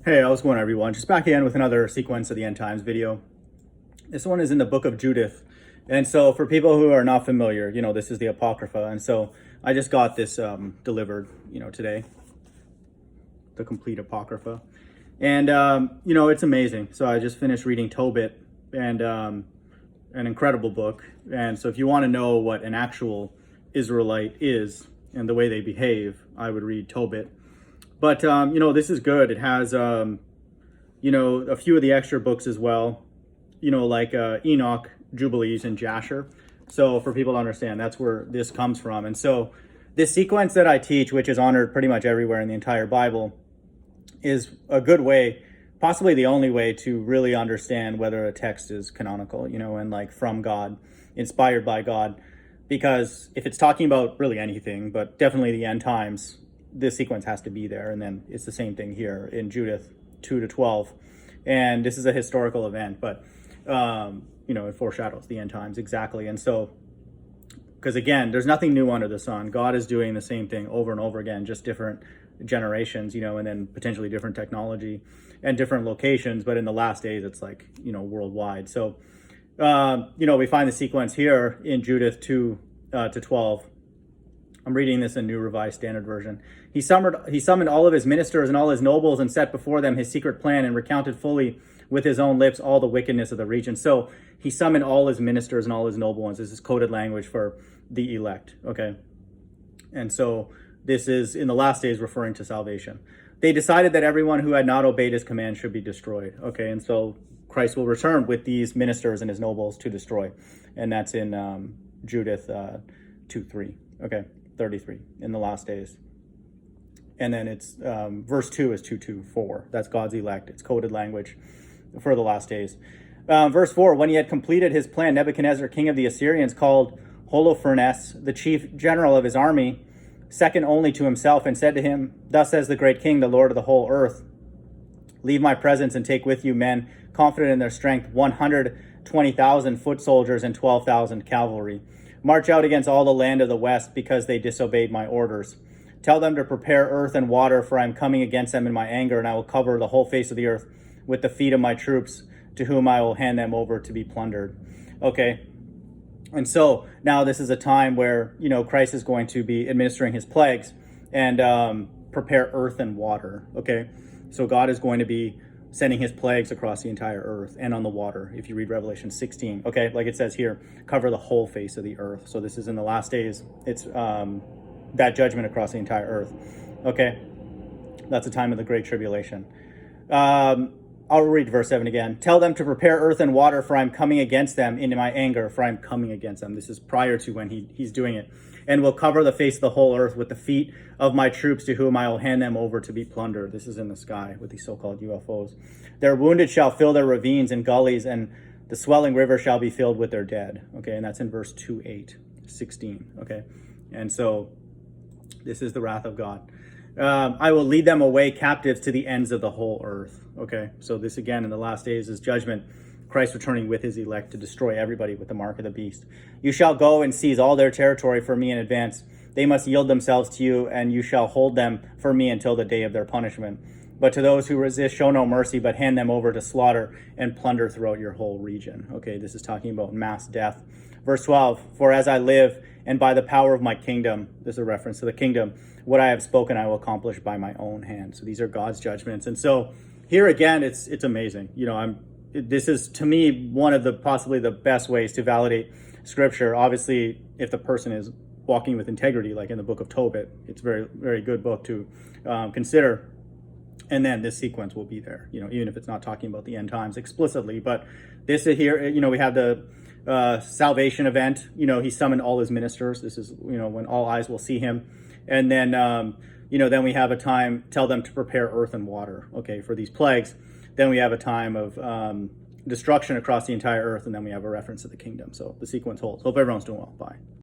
Hey, how's it going, everyone? Just back again with another sequence of the end times video. This one is in the book of Judith. And so for people who are not familiar, this is the Apocrypha. And so I just got this delivered, today, the complete Apocrypha. And, it's amazing. So I just finished reading Tobit, and an incredible book. And so if you want to know what an actual Israelite is and the way they behave, I would read Tobit. But, this is good. It has, a few of the extra books as well, like Enoch, Jubilees, and Jasher. So for people to understand, that's where this comes from. And so this sequence that I teach, which is honored pretty much everywhere in the entire Bible, is a good way, possibly the only way, to really understand whether a text is canonical, and like from God, inspired by God. Because if it's talking about really anything, but definitely the end times, this sequence has to be there. And then it's the same thing here in Judith 2-12. And this is a historical event, but, it foreshadows the end times exactly. And so, because again, there's nothing new under the sun. God is doing the same thing over and over again, just different generations, and then potentially different technology and different locations. But in the last days, it's like, worldwide. So, we find the sequence here in Judith 2-12. I'm reading this in New Revised Standard Version. He summoned all of his ministers and all his nobles and set before them his secret plan and recounted fully with his own lips all the wickedness of the region. So he summoned all his ministers and all his noble ones. This is coded language for the elect, okay? And so this is in the last days referring to salvation. They decided that everyone who had not obeyed his command should be destroyed, okay? And so Christ will return with these ministers and his nobles to destroy. And that's in Judith 2:3, okay? 33 in the last days. And then it's verse 2 is 2:4. That's God's elect. It's coded language for the last days. Verse 4, when he had completed his plan, Nebuchadnezzar, king of the Assyrians, called Holofernes, the chief general of his army, second only to himself, and said to him, thus says the great king, the Lord of the whole earth, leave my presence and take with you men confident in their strength, 120,000 foot soldiers and 12,000 cavalry. March out against all the land of the west, because they disobeyed my orders. Tell them to prepare earth and water, for I am coming against them in my anger, and I will cover the whole face of the earth with the feet of my troops, to whom I will hand them over to be plundered. Okay, and so now this is a time where, Christ is going to be administering his plagues and prepare earth and water, okay? So God is going to be sending his plagues across the entire earth and on the water. If you read Revelation 16, okay, like it says here, cover the whole face of the earth. So this is in the last days. It's that judgment across the entire earth. Okay, that's the time of the Great Tribulation. I'll read verse 7 again. Tell them to prepare earth and water, for I'm coming against them in my anger, for I'm coming against them. This is prior to when he's doing it. And will cover the face of the whole earth with the feet of my troops, to whom I will hand them over to be plundered. This is in the sky with these so-called UFOs. Their wounded shall fill their ravines and gullies, and the swelling river shall be filled with their dead. Okay, and that's in verse 2:8-16. Okay, and so this is the wrath of God. I will lead them away captives to the ends of the whole earth. Okay, so this again in the last days is judgment. Christ returning with his elect to destroy everybody with the mark of the beast. You shall go and seize all their territory for me in advance. They must yield themselves to you, and you shall hold them for me until the day of their punishment. But to those who resist, show no mercy, but hand them over to slaughter and plunder throughout your whole region. Okay, this is talking about mass death. Verse 12, for as I live, and by the power of my kingdom, this is a reference to the kingdom, what I have spoken I will accomplish by my own hand. So these are God's judgments. And so here again, it's amazing. This is, to me, one of the possibly the best ways to validate scripture. Obviously, if the person is walking with integrity, like in the book of Tobit, it's a very, very good book to consider. And then this sequence will be there, even if it's not talking about the end times explicitly. But this is here, we have the salvation event. He summoned all his ministers. This is, when all eyes will see him. And then, then we have a time, tell them to prepare earth and water, okay, for these plagues. Then we have a time of destruction across the entire earth, and then we have a reference to the kingdom. So the sequence holds. Hope everyone's doing well. Bye.